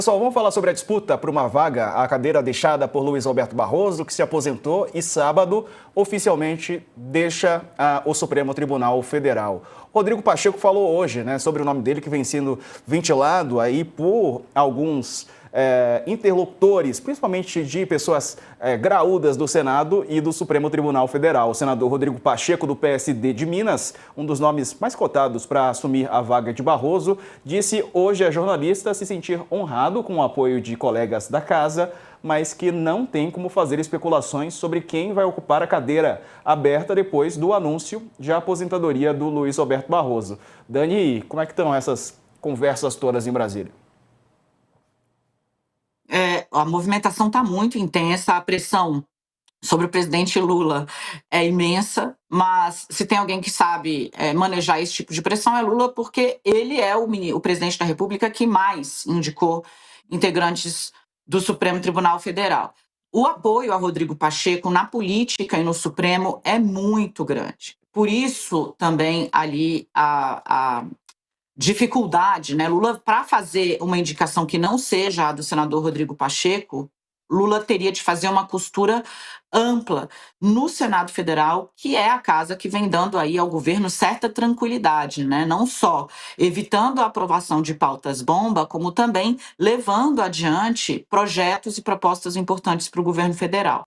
Pessoal, vamos falar sobre a disputa por uma vaga, a cadeira deixada por Luiz Roberto Barroso, que se aposentou e sábado oficialmente deixa o Supremo Tribunal Federal. Rodrigo Pacheco falou hoje, sobre o nome dele que vem sendo ventilado aí por alguns interlocutores, principalmente de pessoas graúdas do Senado e do Supremo Tribunal Federal. O senador Rodrigo Pacheco, do PSD de Minas, um dos nomes mais cotados para assumir a vaga de Barroso, disse hoje a jornalistas se sentir honrado com o apoio de colegas da casa, mas que não tem como fazer especulações sobre quem vai ocupar a cadeira aberta depois do anúncio de aposentadoria do Luiz Roberto Barroso. Dani, como é que estão essas conversas todas em Brasília? A movimentação está muito intensa, a pressão sobre o presidente Lula é imensa, mas se tem alguém que sabe manejar esse tipo de pressão é Lula, porque ele é o presidente da República que mais indicou integrantes do Supremo Tribunal Federal. O apoio a Rodrigo Pacheco na política e no Supremo é muito grande. Por isso, também ali a dificuldade, né? Lula, para fazer uma indicação que não seja a do senador Rodrigo Pacheco, Lula teria de fazer uma costura ampla no Senado Federal, que é a casa que vem dando aí ao governo certa tranquilidade, né? Não só evitando a aprovação de pautas bomba, como também levando adiante projetos e propostas importantes para o governo federal.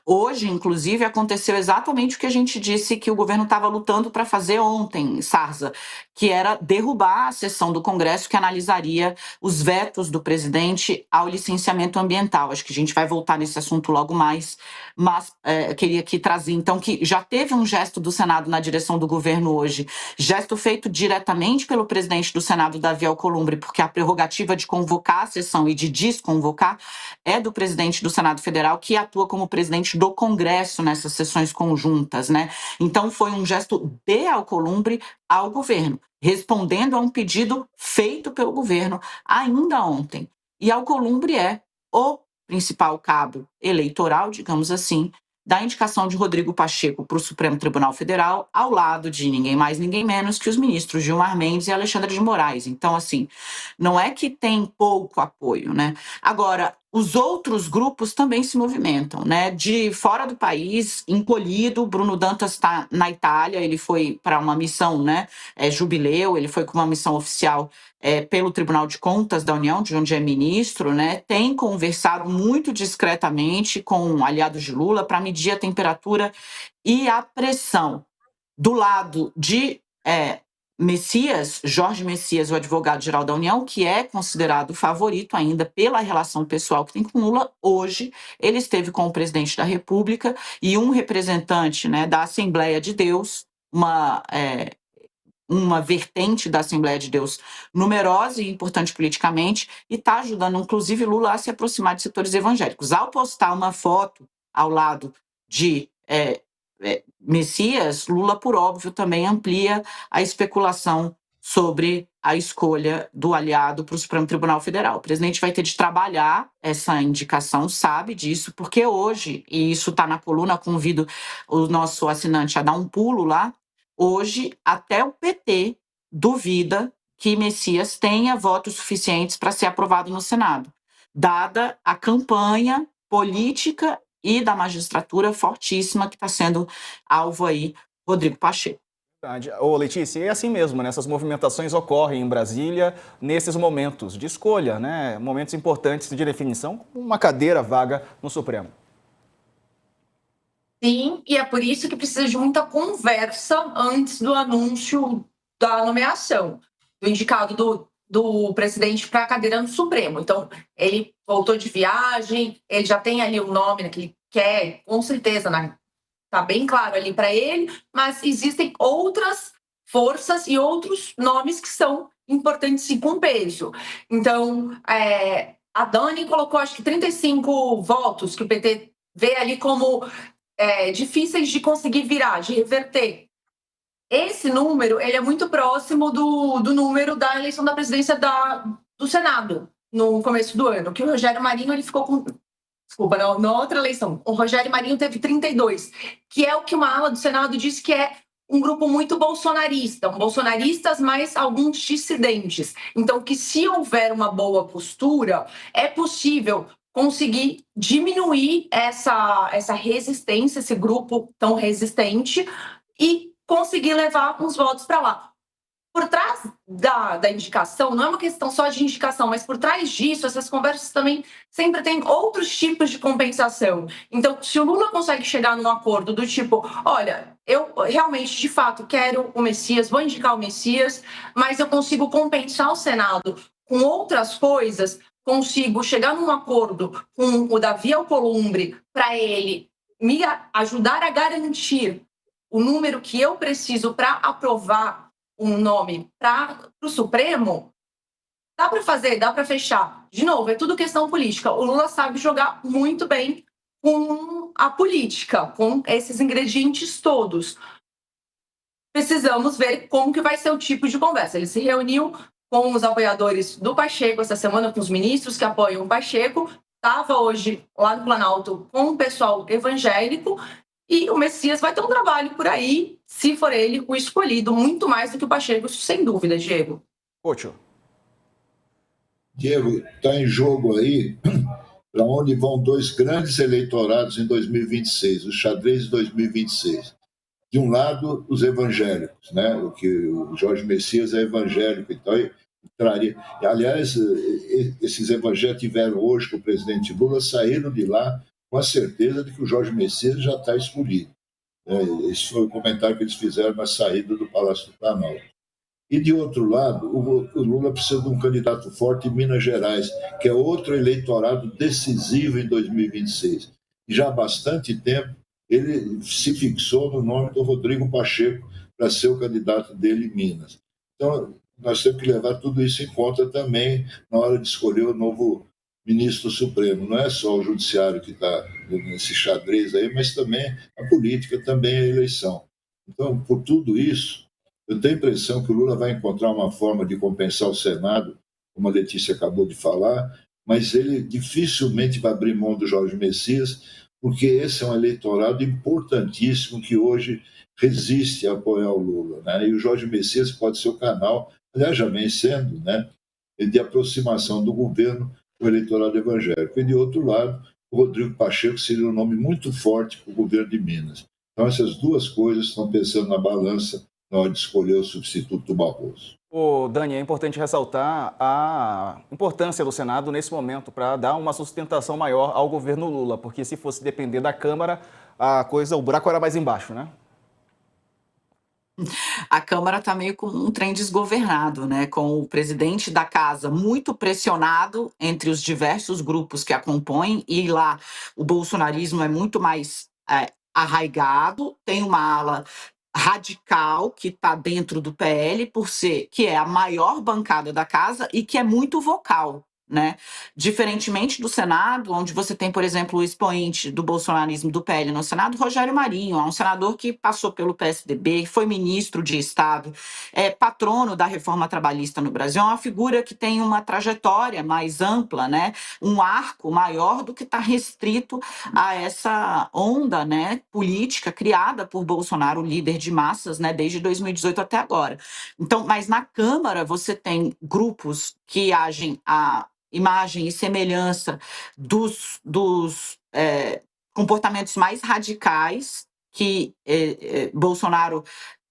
Hoje, inclusive, aconteceu exatamente o que a gente disse que o governo estava lutando para fazer ontem, Sarza, que era derrubar a sessão do Congresso que analisaria os vetos do presidente ao licenciamento ambiental. Acho que a gente vai voltar nesse assunto logo mais, mas queria aqui trazer, então, que já teve um gesto do Senado na direção do governo hoje, gesto feito diretamente pelo presidente do Senado, Davi Alcolumbre, porque a prerrogativa de convocar a sessão e de desconvocar é do presidente do Senado Federal, que atua como presidente do Congresso nessas sessões conjuntas, né? Então, foi um gesto de Alcolumbre ao governo, respondendo a um pedido feito pelo governo ainda ontem. E Alcolumbre é o principal cabo eleitoral, digamos assim, da indicação de Rodrigo Pacheco para o Supremo Tribunal Federal, ao lado de ninguém mais, ninguém menos que os ministros Gilmar Mendes e Alexandre de Moraes. Então, assim, não é que tem pouco apoio, né? Agora, os outros grupos também se movimentam, né? De fora do país, encolhido, Bruno Dantas está na Itália, ele foi para uma missão, né? Jubileu, ele foi com uma missão oficial pelo Tribunal de Contas da União, de onde é ministro, né? Tem conversado muito discretamente com aliados de Lula para medir a temperatura e a pressão. Do lado de Jorge Messias, o advogado-geral da União, que é considerado o favorito ainda pela relação pessoal que tem com Lula, hoje ele esteve com o presidente da República e um representante, né, da Assembleia de Deus, uma vertente da Assembleia de Deus numerosa e importante politicamente, e está ajudando, inclusive, Lula a se aproximar de setores evangélicos. Ao postar uma foto ao lado de Messias, Lula, por óbvio, também amplia a especulação sobre a escolha do aliado para o Supremo Tribunal Federal. O presidente vai ter de trabalhar essa indicação, sabe disso, porque hoje, e isso está na coluna, convido o nosso assinante a dar um pulo lá, hoje até o PT duvida que Messias tenha votos suficientes para ser aprovado no Senado, dada a campanha política e da magistratura fortíssima que está sendo alvo aí, Rodrigo Pacheco. Ô, Letícia, é assim mesmo, né? Essas movimentações ocorrem em Brasília nesses momentos de escolha, né? Momentos importantes de definição, uma cadeira vaga no Supremo. Sim, e é por isso que precisa de muita conversa antes do anúncio da nomeação do indicado do presidente para a cadeira no Supremo. Então, ele voltou de viagem, ele já tem ali o nome que ele quer, com certeza, está bem claro ali para ele, mas existem outras forças e outros nomes que são importantes e com peso. Então, a Dani colocou, acho que 35 votos que o PT vê ali como difíceis de conseguir virar, de reverter. Esse número ele é muito próximo do número da eleição da presidência do Senado, no começo do ano, que o Rogério Marinho ele ficou com... Desculpa, na outra eleição, o Rogério Marinho teve 32, que é o que uma ala do Senado disse que é um grupo muito bolsonarista, bolsonaristas, mas alguns dissidentes. Então, que se houver uma boa postura, é possível conseguir diminuir essa resistência, esse grupo tão resistente, e conseguir levar uns votos para lá. Por trás da indicação, não é uma questão só de indicação, mas por trás disso, essas conversas também sempre têm outros tipos de compensação. Então, se o Lula consegue chegar num acordo do tipo, olha, eu realmente, de fato, quero o Messias, vou indicar o Messias, mas eu consigo compensar o Senado com outras coisas, consigo chegar num acordo com o Davi Alcolumbre para ele me ajudar a garantir o número que eu preciso para aprovar um nome para o Supremo, dá para fazer, dá para fechar. De novo, é tudo questão política. O Lula sabe jogar muito bem com a política, com esses ingredientes todos. Precisamos ver como que vai ser o tipo de conversa. Ele se reuniu com os apoiadores do Pacheco essa semana, com os ministros que apoiam o Pacheco, estava hoje lá no Planalto com o pessoal evangélico, e o Messias vai ter um trabalho por aí, se for ele o escolhido, muito mais do que o Pacheco, sem dúvida, Diego. Couto. Diego, está em jogo aí para onde vão dois grandes eleitorados em 2026, o xadrez de 2026. De um lado, os evangélicos, né? O Jorge Messias é evangélico, então traria. Aliás, esses evangélicos tiveram hoje com o presidente Lula, saíram de lá com a certeza de que o Jorge Messias já está escolhido. Esse foi o comentário que eles fizeram na saída do Palácio do Planalto. E, de outro lado, o Lula precisa de um candidato forte em Minas Gerais, que é outro eleitorado decisivo em 2026. E já há bastante tempo ele se fixou no nome do Rodrigo Pacheco para ser o candidato dele em Minas. Então, nós temos que levar tudo isso em conta também na hora de escolher o novo ministro supremo. Não é só o judiciário que está nesse xadrez aí, mas também a política, também a eleição. Então, por tudo isso, eu tenho a impressão que o Lula vai encontrar uma forma de compensar o Senado, como a Letícia acabou de falar, mas ele dificilmente vai abrir mão do Jorge Messias, porque esse é um eleitorado importantíssimo que hoje resiste a apoiar o Lula, né? E o Jorge Messias pode ser o canal, aliás, já vem sendo, né, de aproximação do governo com o eleitorado evangélico. E, de outro lado, o Rodrigo Pacheco seria um nome muito forte para o governo de Minas. Então, essas duas coisas estão pensando na balança na hora de escolher o substituto do Barroso. Dani, é importante ressaltar a importância do Senado nesse momento para dar uma sustentação maior ao governo Lula, porque se fosse depender da Câmara, o buraco era mais embaixo, né? A Câmara está meio com um trem desgovernado, né? Com o presidente da casa muito pressionado entre os diversos grupos que a compõem, e lá o bolsonarismo é muito mais arraigado, tem uma ala radical que está dentro do PL, que é a maior bancada da casa e que é muito vocal, né? Diferentemente do Senado, onde você tem, por exemplo, o expoente do bolsonarismo do PL no Senado, Rogério Marinho, é um senador que passou pelo PSDB, foi ministro de Estado, é patrono da reforma trabalhista no Brasil, é uma figura que tem uma trajetória mais ampla, né? Um arco maior do que está restrito a essa onda, né, política criada por Bolsonaro, líder de massas, né, desde 2018 até agora. Então, mas na Câmara você tem grupos que agem a imagem e semelhança dos comportamentos mais radicais que Bolsonaro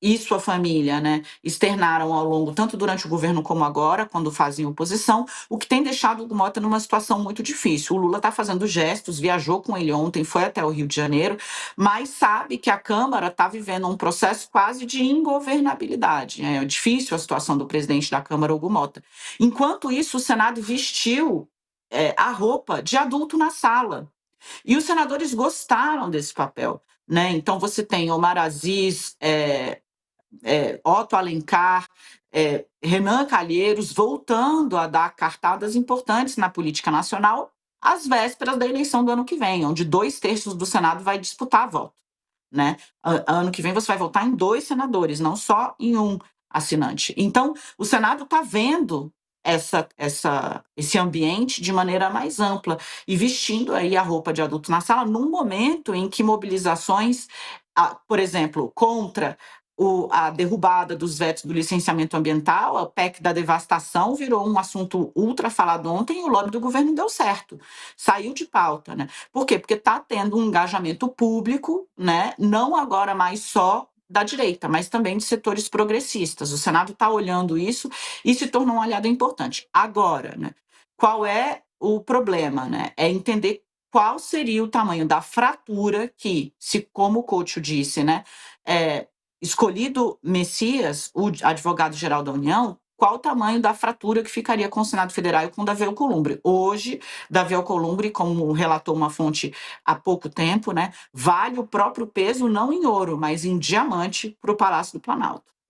e sua família, né, externaram ao longo, tanto durante o governo como agora, quando fazem oposição, o que tem deixado o Mota numa situação muito difícil. O Lula está fazendo gestos, viajou com ele ontem, foi até o Rio de Janeiro, mas sabe que a Câmara está vivendo um processo quase de ingovernabilidade. É difícil a situação do presidente da Câmara, Hugo Mota. Enquanto isso, o Senado vestiu a roupa de adulto na sala. E os senadores gostaram desse papel, né? Então, você tem Omar Aziz, Otto Alencar, Renan Calheiros voltando a dar cartadas importantes na política nacional às vésperas da eleição do ano que vem, onde 2/3 do Senado vai disputar voto, né? Ano que vem você vai votar em 2 senadores, não só em um assinante. Então, o Senado está vendo esse ambiente de maneira mais ampla e vestindo aí a roupa de adulto na sala num momento em que mobilizações, por exemplo, contra a derrubada dos vetos do licenciamento ambiental, a PEC da devastação, virou um assunto ultra falado ontem e o lobby do governo deu certo, saiu de pauta, né? Por quê? Porque está tendo um engajamento público, né? Não agora mais só da direita, mas também de setores progressistas. O Senado está olhando isso e se tornou um aliado importante. Agora, né? Qual é o problema, né? É entender qual seria o tamanho da fratura que, se como o Couto disse, né? Escolhido Messias, o advogado-geral da União, qual o tamanho da fratura que ficaria com o Senado Federal e com o Davi Alcolumbre. Hoje, Davi Alcolumbre, como relatou uma fonte há pouco tempo, né, vale o próprio peso, não em ouro, mas em diamante, para o Palácio do Planalto.